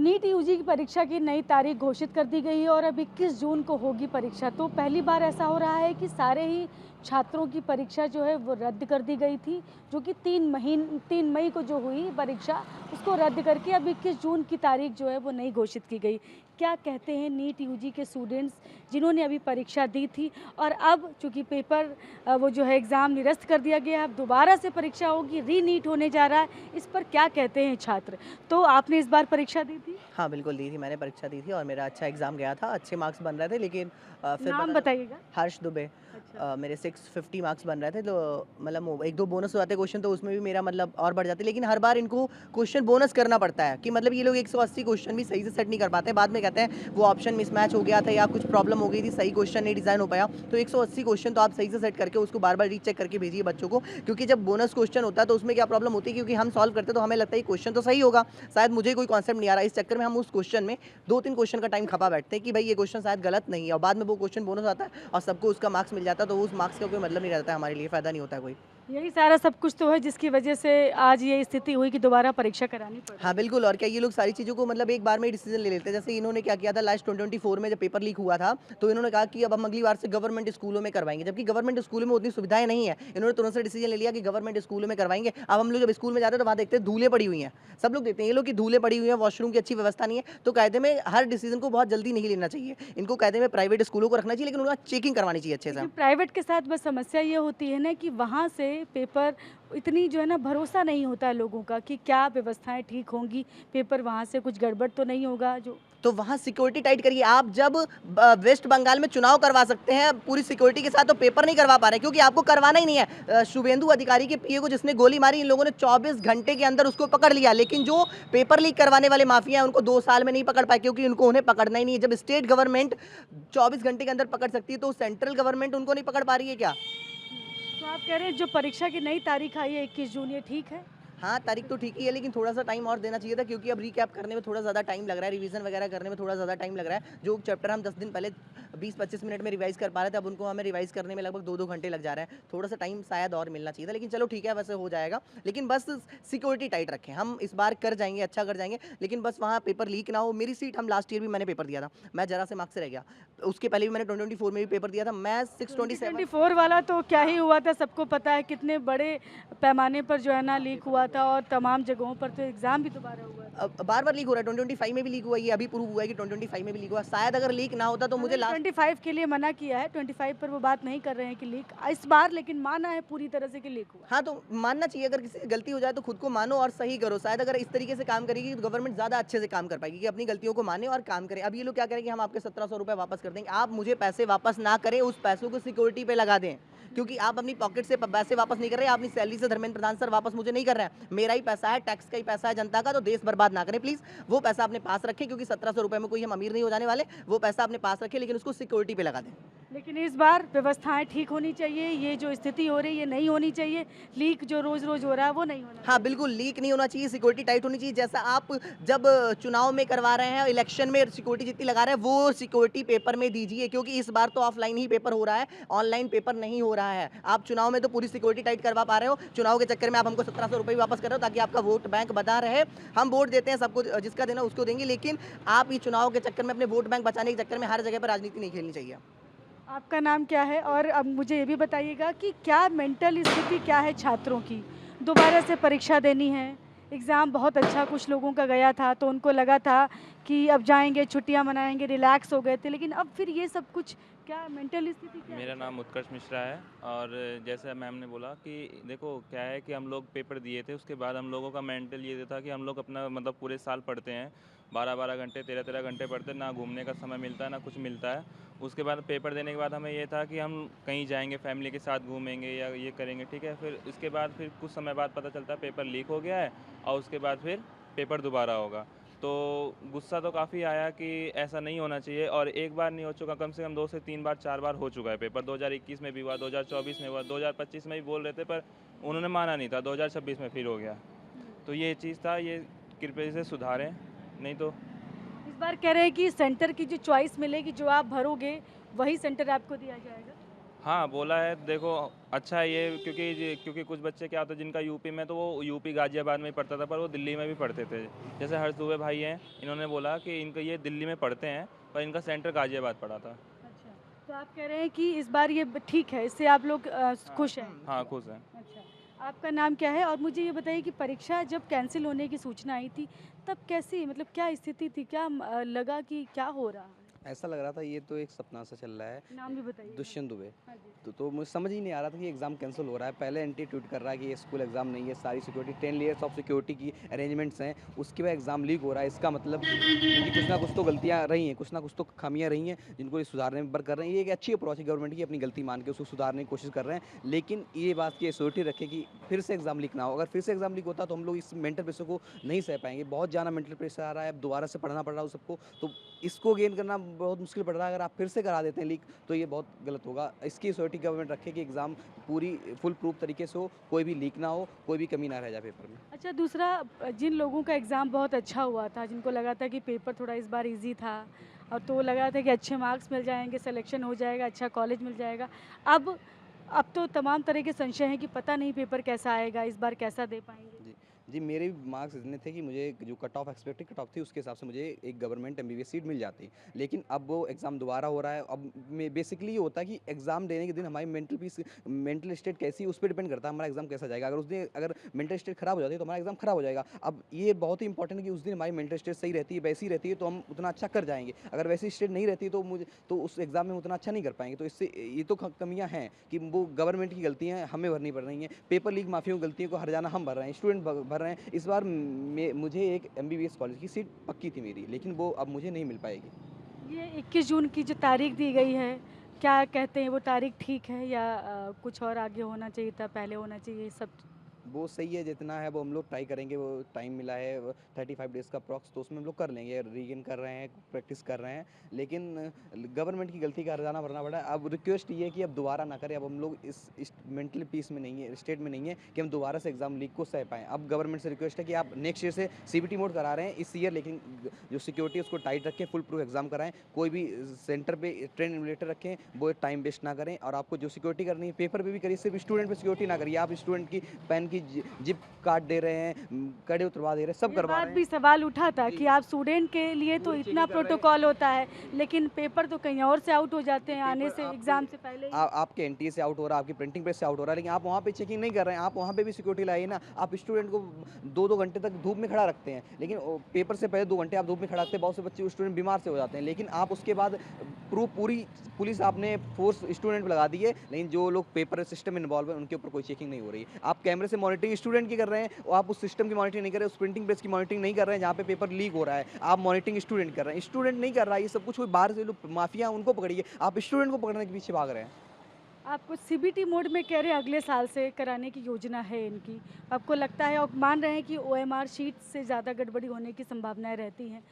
NEET UG की परीक्षा की नई तारीख घोषित कर दी गई है और अब 21 जून को होगी परीक्षा। तो पहली बार ऐसा हो रहा है कि सारे ही छात्रों की परीक्षा जो है वो रद्द कर दी गई थी, जो कि 3 मई को जो हुई परीक्षा उसको रद्द करके अब 21 जून की तारीख जो है वो नई घोषित की गई। क्या कहते हैं नीट यूजी के स्टूडेंट्स जिन्होंने अभी परीक्षा दी थी और अब चूँकि पेपर वो जो है एग्ज़ाम निरस्त कर दिया गया है, अब दोबारा से परीक्षा होगी, रीनीट होने जा रहा है, इस पर क्या कहते हैं छात्र? तो आपने इस बार परीक्षा दी थी? हाँ, बिल्कुल दी थी, मैंने परीक्षा दी थी और मेरा अच्छा एग्ज़ाम गया था, अच्छे मार्क्स बन रहे थे लेकिन फिर नाम पता बताइएगा? हर्ष दुबे अच्छा। मेरे 650 मार्क्स बन रहे थे तो मतलब 1-2 बोनस हो जाते क्वेश्चन तो उसमें भी मेरा मतलब और बढ़ जाते लेकिन हर बार इनको क्वेश्चन बोनस करना पड़ता है कि मतलब ये लोग 180 क्वेश्चन भी सही से सेट नहीं कर पाते हैं। बाद में कहते हैं वो ऑप्शन मिसमैच हो गया था या कुछ प्रॉब्लम हो गई थी, सही क्वेश्चन नहीं डिज़ाइन हो पाया। तो 180 क्वेश्चन तो आप सही से सेट करके उसको बार-बार रीचेक करके भेजिए बच्चों को क्योंकि जब बोनस क्वेश्चन होता है तो उसमें क्या प्रॉब्लम होती है क्योंकि हम सॉल्व करते हैं तो हमें लगता है ये क्वेश्चन तो सही होगा, शायद मुझे कोई कॉन्सेप्ट नहीं आ रहा है। इस चक्कर में हम उस क्वेश्चन में 2-3 क्वेश्चन का टाइम खपा बैठते हैं कि भाई ये क्वेश्चन शायद गलत नहीं है और बाद में वो क्वेश्चन बोनस आता है और सबको उसका मार्क्स मिल जाता है तो उस मार्क्स का कोई मतलब नहीं रहता है, हमारे लिए फ़ायदा नहीं होता है कोई। यही सारा सब कुछ तो है जिसकी वजह से आज ये स्थिति हुई कि दोबारा परीक्षा करानी पड़ हाँ, रही है। बिल्कुल और क्या ये लोग सारी चीज़ों को मतलब एक बार में ही डिसीज़न ले लेते हैं। जैसे इन्होंने क्या किया था लास्ट 2024 में जब पेपर लीक हुआ था, तो इन्होंने कहा कि अब हम अगली बार से गवर्नमेंट स्कूलों में करवाएँगे, जबकि गवर्नमेंट स्कूलों में उतनी सुविधाएँ नहीं है। इन्होंने तुरंत से डिसीज़न ले लिया कि गवर्नमेंट स्कूलों में करवाएँगे। अब हम लोग जब स्कूल में जाते हैं तो वहाँ देखते हैं धूलें पड़ी हुई हैं। सब लोग देखते हैं ये लोग कि धूलें पड़ी हुई हैं, वॉशरूम की अच्छी व्यवस्था नहीं है। तो कायदे में हर डिसीज़न को बहुत जल्दी नहीं लेना चाहिए। इनको कायदे में प्राइवेट स्कूलों को रखना चाहिए लेकिन उनका चेकिंग करवानी चाहिए अच्छे से। लेकिन प्राइवेट के साथ बस समस्या ये होती है ना कि वहाँ से पेपर इतनी जो है ना भरोसा नहीं होता है लोगों का कि क्या व्यवस्थाएँ ठीक होंगी, पेपर वहाँ से कुछ गड़बड़ तो नहीं होगा जो तो वहाँ सिक्योरिटी टाइट करिए। आप जब वेस्ट बंगाल में चुनाव करवा सकते हैं पूरी सिक्योरिटी के साथ तो पेपर नहीं करवा पा रहे क्योंकि आपको करवाना ही नहीं है। शुभेंदु अधिकारी के पीए को जिसने गोली मारी इन लोगों ने 24 घंटे के अंदर उसको पकड़ लिया लेकिन जो पेपर लीक करवाने वाले माफिया हैं उनको 2 साल में नहीं पकड़ पाए क्योंकि उनको उन्हें पकड़ना ही नहीं है। जब स्टेट गवर्नमेंट 24 घंटे के अंदर पकड़ सकती है तो सेंट्रल गवर्नमेंट उनको नहीं पकड़ पा रही है क्या? तो आप कह रहे हैं जो परीक्षा की नई तारीख आई है 21 जून ये ठीक है? हाँ, तारीख तो ठीक ही है लेकिन थोड़ा-सा टाइम और देना चाहिए था क्योंकि अब रिकैप करने में थोड़ा ज़्यादा टाइम लग रहा है, रिवीज़न वगैरह करने में थोड़ा ज़्यादा टाइम लग रहा है। जो चैप्टर हम 10 दिन पहले 20-25 मिनट में रिवाइज़ कर पा रहे थे, अब उनको हमें रिवाइज़ करने में लगभग 2-2 घंटे लग जा रहे हैं। थोड़ा-सा टाइम शायद और मिलना चाहिए था, लेकिन चलो ठीक है, वैसे हो जाएगा। लेकिन बस सिक्योरिटी टाइट रखें, हम इस बार कर जाएँगे, अच्छा कर जाएँगे, लेकिन बस वहाँ पेपर लीक ना हो। मेरी सीट हम लास्ट ईयर भी मैंने पेपर दिया था, मैं ज़रा से मार्क्स से रह गया। उसके पहले भी मैंने 2024 में भी पेपर दिया था, मैं 627 2024 वाला तो क्या ही हाँ। हुआ था सबको पता है कितने बड़े पैमाने पर जो है ना लीक हुआ था और तमाम जगहों पर तो एग्ज़ाम भी दोबारा हुआ था। बार-बार लीक हो रहा है, 2025 में भी लीक हुआ है, ये अभी प्रूव हुआ है कि 2025 में भी लीक हुआ है। शायद अगर लीक ना होता तो मुझे हालाँकि लास्ट 25 के लिए मना किया है, 25 पर वो बात नहीं कर रहे हैं कि लीक इस बार लेकिन माना है पूरी तरह से कि लीक हुआ है। हाँ, तो मानना चाहिए अगर किसी से गलती हो जाए तो खुद को मानो और सही करो। शायद अगर इस तरीके से काम करेगी तो गवर्नमेंट ज़्यादा अच्छे से काम कर पाएगी कि अपनी गलतियों को माने और काम करे। अब ये लोग क्या करें कि हम आपके 1700 रुपए वापस कर देंगे। आप मुझे पैसे वापस ना करें, उस पैसों को सिक्योरिटी पे लगा दें। क्योंकि आप अपनी पॉकेट से प पैसे वापस नहीं कर रहे हैं, आप अपनी सैलरी से धर्मेंद्र प्रधान सर वापस मुझे नहीं कर रहे हैं। मेरा ही पैसा है, टैक्स का ही पैसा है जनता का, तो देश बर्बाद ना करें प्लीज़। वो पैसा अपने पास रखें क्योंकि 1700 रुपए में कोई हम अमीर नहीं हो जाने वाले। वो पैसा अपने पास रखें लेकिन उसको सिक्योरिटी पे लगा दें। लेकिन इस बार व्यवस्थाएँ ठीक होनी चाहिए, ये जो स्थिति हो रही है ये नहीं होनी चाहिए, लीक जो रोज़-रोज़ हो रहा है वो नहीं होना हाँ, चाहिए। बिल्कुल लीक नहीं होना चाहिए, सिक्योरिटी टाइट होनी चाहिए। जैसा आप जब चुनाव में करवा रहे हैं, इलेक्शन में सिक्योरिटी जितनी लगा रहे हैं, वो सिक्योरिटी पेपर में दीजिए क्योंकि इस बार तो ऑफलाइन ही पेपर हो रहा है, ऑनलाइन पेपर नहीं हो रहा है। आप चुनाव में तो पूरी सिक्योरिटी टाइट करवा पा रहे हो, चुनाव के चक्कर में आप हमको 1700 रुपए भी वापस कर रहे हो ताकि आपका वोट बैंक बना रहे। हम वोट देते हैं सबको जिसका देना उसको देंगे, लेकिन आप ये चुनाव के चक्कर में अपने वोट बैंक बचाने के चक्कर में हर जगह पर राजनीति नहीं खेलनी चाहिए। आपका नाम क्या है? और अब मुझे ये भी बताइएगा कि क्या मेंटल स्थिति क्या है छात्रों की? दोबारा से परीक्षा देनी है, एग्ज़ाम बहुत अच्छा कुछ लोगों का गया था, तो उनको लगा था कि अब जाएँगे, छुट्टियाँ मनाएँगे, रिलैक्स हो गए थे, लेकिन अब फिर ये सब कुछ क्या मेंटल स्थिति क्या है मेरा नाम छात्रों उत्कर्ष मिश्रा है और जैसे मैम ने बोला कि देखो क्या है कि हम लोग पेपर दिए थे उसके बाद हम लोगों का मेंटल ये था कि हम लोग अपना मतलब पूरे साल पढ़ते हैं 12-12 घंटे 13-13 घंटे पढ़ते हैं ना घूमने का समय मिलता है ना कुछ मिलता है। उसके बाद पेपर देने के बाद हमें ये था कि हम कहीं जाएंगे फैमिली के साथ घूमेंगे या ये करेंगे ठीक है। फिर इसके बाद फिर कुछ समय बाद पता चलता है पेपर लीक हो गया है और उसके बाद फिर पेपर दोबारा होगा। तो गुस्सा तो काफ़ी आया कि ऐसा नहीं होना चाहिए और एक बार नहीं हो चुका, कम से कम 2 से 3 बार 4 बार हो चुका है पेपर। 2021 में भी हुआ, 2024 में हुआ, 2025 में भी बोल रहे थे पर उन्होंने माना नहीं था, 2026 में फिर हो गया। तो ये चीज़ था, ये कृपया से सुधारें, नहीं तो इस बार कह रहे हैं कि सेंटर की जो चॉइस मिलेगी, जो आप भरोगे, वही सेंटर आपको दिया जाएगा? हाँ, बोला है। देखो अच्छा है ये, क्योंकि कुछ बच्चे क्या होता है जिनका यूपी में, तो वो यूपी गाज़ियाबाद में ही पढ़ता था, पर वो दिल्ली में भी पढ़ते थे। जैसे हर्ष दुबे भाई हैं, इन्होंने बोला कि इनका ये दिल्ली में पढ़ते हैं, पर इनका सेंटर गाज़ियाबाद पड़ा था। अच्छा, तो आप कह रहे हैं कि इस बार ये ठीक है, इससे आप लोग खुश हैं? हाँ, खुश हैं। अच्छा, आपका नाम क्या है? और मुझे ये बताइए कि परीक्षा जब कैंसिल होने की सूचना आई थी, तब कैसी मतलब क्या स्थिति थी? क्या लगा कि क्या हो रहा है? ऐसा लग रहा था ये तो एक सपना सा चल रहा है। नाम भी बताइए। दुष्यंत दुबे। हाँ जी। तो मुझे समझ ही नहीं आ रहा था कि एग्ज़ाम कैंसिल हो रहा है। पहले एंटी ट्वीट कर रहा है कि ये स्कूल एग्ज़ाम नहीं है, सारी सिक्योरिटी 10 लेयर्स ऑफ सिक्योरिटी की अरेंजमेंट्स हैं, उसके बाद एग्ज़ाम लीक हो रहा है। इसका मतलब कि कुछ ना कुछ तो गलतियाँ रही हैं, कुछ ना कुछ तो खामियाँ रही हैं, जिनको ये सुधारने में वर्क कर रहे हैं। ये एक अच्छी अप्रोच है गवर्नमेंट की, अपनी गलती मान के उसको सुधारने की कोशिश कर रहे हैं। लेकिन ये बात की एश्योरिटी रखें कि फिर से एग्ज़ाम लीक ना हो। अगर फिर से एग्ज़ाम लीक होता तो हम लोग इस मेंटल प्रेशर को नहीं सह पाएँगे। बहुत ज़्यादा मेंटल प्रेशर आ रहा है, अब दोबारा से पढ़ना पड़ रहा है सबको, तो इसको गेन करना बहुत मुश्किल पड़ रहा है। अगर आप फिर से करा देते हैं लीक, तो ये बहुत गलत होगा। इसकी एश्योरिटी गवर्नमेंट रखे कि एग्ज़ाम पूरी फुल प्रूफ तरीके से हो, कोई भी लीक ना हो, कोई भी कमी ना रह जाए पेपर में। अच्छा, दूसरा जिन लोगों का एग्ज़ाम बहुत अच्छा हुआ था, जिनको लगा था कि पेपर थोड़ा इस बार ईज़ी था और तो लगा था कि अच्छे मार्क्स मिल जाएँगे, सिलेक्शन हो जाएगा, अच्छा कॉलेज मिल जाएगा। अब अब तो तमाम तरह के संशय हैं कि पता नहीं पेपर कैसा आएगा, इस बार कैसा दे पाएँगे? जी। जी, मेरे भी मार्क्स इतने थे कि मुझे जो cut off expected cut off थी उसके हिसाब से मुझे एक गवर्नमेंट एमबीबीएस सीट मिल जाती। लेकिन अब वो एग्ज़ाम दोबारा हो रहा है। अब में बेसिकली ये होता है कि एग्ज़ाम देने के दिन हमारी मेंटल स्टेट कैसी है उस पे डिपेंड करता है हमारा एग्ज़ाम कैसा जाएगा। अगर मेंटल स्टेट खराब हो जाती है तो हमारा एग्ज़ाम खराब हो जाएगा। अब ये बहुत ही इंपॉर्टेंट है कि उस दिन हमारी मेंटल स्टेट सही रहती है, वैसी रहती है तो हम उतना अच्छा कर जाएँगे। अगर वैसी स्टेट नहीं रहती तो उस एग्ज़ाम में उतना अच्छा नहीं कर पाएँगे। तो इससे ये तो कमियाँ हैं कि वो गवर्नमेंट की गलतियाँ हैं, हमें भरनी पड़ रही हैं। पेपर लीक माफियाओं की गलतियों को हर्जाना हम भर रहे हैं, स्टूडेंट भर रहे हैं। इस बार मुझे एक एमबीबीएस कॉलेज की सीट पक्की थी मेरी, लेकिन वो अब मुझे नहीं मिल पाएगी। ये 21 जून की जो तारीख दी गई है, क्या कहते हैं वो तारीख ठीक है या कुछ और आगे होना चाहिए था, पहले होना चाहिए सब? वो सही है जितना है वो हम लोग ट्राई करेंगे। वो टाइम मिला है 35 डेज़ का अप्रॉक्स, तो उसमें हम लोग कर लेंगे। रीगेन कर रहे हैं, प्रैक्टिस कर रहे हैं, लेकिन गवर्नमेंट की गलती का हर्जाना भरना पड़ा है। अब रिक्वेस्ट ये है कि अब दोबारा ना करें। अब हम लोग इस मेंटल पीस में नहीं है, स्टेट में नहीं है कि हम दोबारा से एग्ज़ाम लीक को सह पाएँ। अब गवर्नमेंट से रिक्वेस्ट है कि आप नेक्स्ट ईयर से सीबीटी मोड करा रहे हैं इस ईयर, लेकिन जो सिक्योरिटी है उसको टाइट रखें, फुल प्रूफ एग्ज़ाम कराएँ। कोई भी सेंटर पे ट्रेन इन्विजिलेटर रखें, वो टाइम वेस्ट ना करें। और आपको जो सिक्योरिटी करनी है पेपर पे भी करिए, सिर्फ स्टूडेंट पे सिक्योरिटी ना करिए। आप स्टूडेंट की पेन की जिप काट दे रहे हैं, कड़े उतरवा दे रहे हैं, सब ये करवा बात रहे भी हैं। सवाल उठा था जी। कि आप स्टूडेंट के लिए तो पूरी इतना चेकिंग कर रहे हैं। प्रोटोकॉल होता है, लेकिन पेपर तो कहीं और से आउट हो जाते हैं आने पेपर से आपके एग्ज़ाम से पहले ही। आपके एनटीए से आउट हो रहा है, आपकी प्रिंटिंग प्रेस से आउट हो रहा है, लेकिन आप वहाँ पे चेकिंग नहीं कर रहे हैं। आप वहाँ पे भी सिक्योरिटी लाइए ना। आप स्टूडेंट को 2-2 घंटे तक धूप में खड़ा रखते हैं, लेकिन पेपर से पहले 2 घंटे आप धूप में खड़ा रखते हैं। बहुत से बच्चे स्टूडेंट बीमार से हो जाते हैं, लेकिन आप उसके बाद पूरी पुलिस आपने फोर्स स्टूडेंट पे लगा दी है, लेकिन जो लोग पेपर सिस्टम में इन्वॉल्व हैं उनके ऊपर कोई चेकिंग नहीं हो रही है। आप कैमरे से मॉनिटरिंग स्टूडेंट की कर रहे हैं और आप उस सिस्टम की मॉनिटरिंग नहीं कर रहे, उस प्रिंटिंग प्रेस की मॉनिटरिंग नहीं कर रहे हैं जहाँ पे पेपर लीक हो रहा है। आप मॉनिटरिंग स्टूडेंट कर रहे हैं, स्टूडेंट नहीं कर रहा है। ये सब कुछ कोई बाहर से लोग माफिया उनको पकड़िए, आप स्टूडेंट को पकड़ने के पीछे भाग रहे हैं। आपको सीबीटी मोड में कह रहे हैं अगले साल से कराने की योजना है इनकी। आपको लगता है और मान रहे हैं कि ओएमआर शीट से ज़्यादा गड़बड़ी होने की संभावनाएँ रहती हैं।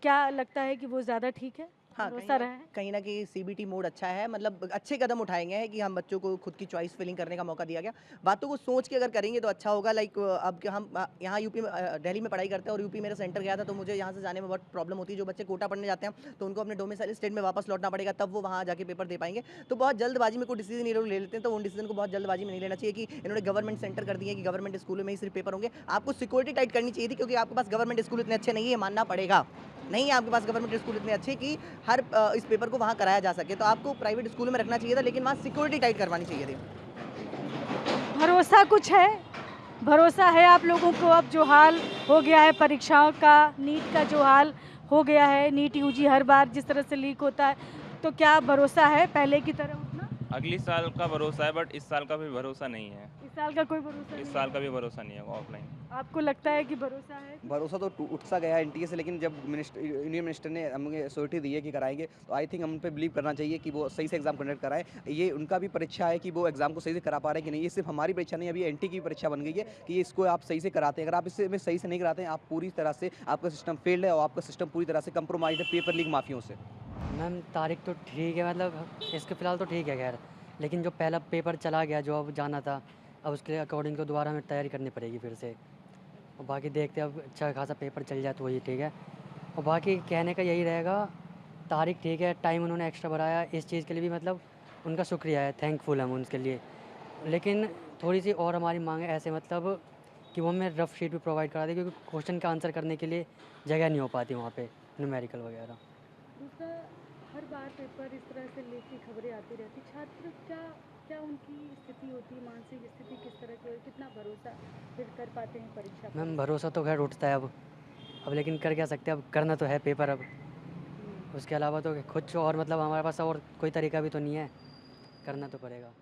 क्या लगता है कि वो ज़्यादा ठीक है? हाँ, भरोसा रहा है? कहीं न कहीं सीबीटी मोड अच्छा है, मतलब अच्छे कदम उठाए गए हैं कि हम बच्चों को खुद की चॉइस फिलिंग करने का मौका दिया गया। बातों को सोच के अगर करेंगे तो अच्छा होगा। लाइक अब क्या हम यहाँ यूपी में दिल्ली में पढ़ाई करते हैं और यूपी मेरा सेंटर गया था, तो मुझे यहाँ से जाने में बहुत प्रॉब्लम होती है। जो बच्चे कोटा पढ़ने जाते हैं तो उनको अपने डोमिसाइल स्टेट में वापस लौटना पड़ेगा, तब वो वहाँ जाके पेपर दे पाएँगे। तो बहुत जल्दबाजी में कोई डिसीजन ये लोग ले लेते हैं, तो उन डिसीजन को बहुत जल्दबाजी में नहीं लेना चाहिए कि इन्होंने गवर्नमेंट सेंटर कर दिए कि गवर्नमेंट स्कूलों में ही सिर्फ पेपर होंगे। आपको सिक्योरिटी टाइट करनी चाहिए थी, क्योंकि आपके पास गवर्नमेंट स्कूल इतने अच्छे नहीं है, ये मानना पड़ेगा। नहीं है आपके पास गवर्नमेंट स्कूल इतने अच्छे कि हर इस पेपर को वहाँ कराया जा सके। तो आपको प्राइवेट स्कूलों में रखना चाहिए था, लेकिन वहाँ सिक्योरिटी टाइट करवानी चाहिए थी। भरोसा कुछ है? भरोसा है आप लोगों को? अब जो हाल हो गया है परीक्षाओं का, नीट का जो हाल हो गया है, नीट यूजी हर बार जिस तरह से लीक होता है, तो क्या भरोसा है पहले की तरह उतना? अगली साल का भरोसा है, बट इस साल का भी भरोसा नहीं है। इस साल का कोई भरोसा इस नहीं साल है? का भी भरोसा नहीं है ऑफलाइन। आपको लगता है कि भरोसा है? भरोसा तो उठ सा गया एनटीए से, लेकिन जब यूनियन मिनिस्टर ने हमें अथॉरिटी दी है कि कराएंगे, तो आई थिंक हम उन पे बिलीव करना चाहिए कि वो सही से एग्जाम कंडक्ट कराएं। ये उनका भी परीक्षा है कि वो एग्जाम को सही से करा पा रहे हैं कि नहीं। ये सिर्फ हमारी परीक्षा नहीं, अभी एनटी की परीक्षा बन गई है कि ये इसको आप सही से कराते हैं। अगर आप इससे में सही से नहीं कराते हैं, आप पूरी तरह से आपका सिस्टम फेल्ड है और आपका सिस्टम पूरी तरह से कंप्रोमाइज है पेपर लीक माफियों से। मैम तारीख तो ठीक है, मतलब इसके फ़िलहाल तो ठीक है खैर, लेकिन जो पहला पेपर चला गया जो अब जाना था, अब उसके अकॉर्डिंग तो दोबारा हमें तैयारी करनी पड़ेगी फिर से। और बाकी देखते हैं, अब अच्छा खासा पेपर चल जाए तो वही ठीक है। और बाकी कहने का यही रहेगा, तारीख ठीक है, टाइम उन्होंने एक्स्ट्रा बढ़ाया, इस चीज़ के लिए भी मतलब उनका शुक्रिया है, थैंकफुल हम उनके लिए। लेकिन थोड़ी सी और हमारी मांग है ऐसे मतलब कि वो हमें रफ शीट भी प्रोवाइड करा दें, क्योंकि क्वेश्चन का आंसर करने के लिए जगह नहीं हो पाती वहाँ पे, न्यूमेरिकल वगैरह। दूसरा, हर बार पेपर इस तरह से लीक की खबरें आती रहती, छात्र क्या क्या उनकी स्थिति होती है, मानसिक स्थिति किस तरह की, और कितना भरोसा फिर कर पाते हैं परीक्षा पर? मैम भरोसा तो खैर उठता है अब लेकिन कर क्या सकते हैं, अब करना तो है पेपर अब। उसके अलावा तो कुछ और मतलब हमारे पास और कोई तरीका भी तो नहीं है, करना तो पड़ेगा।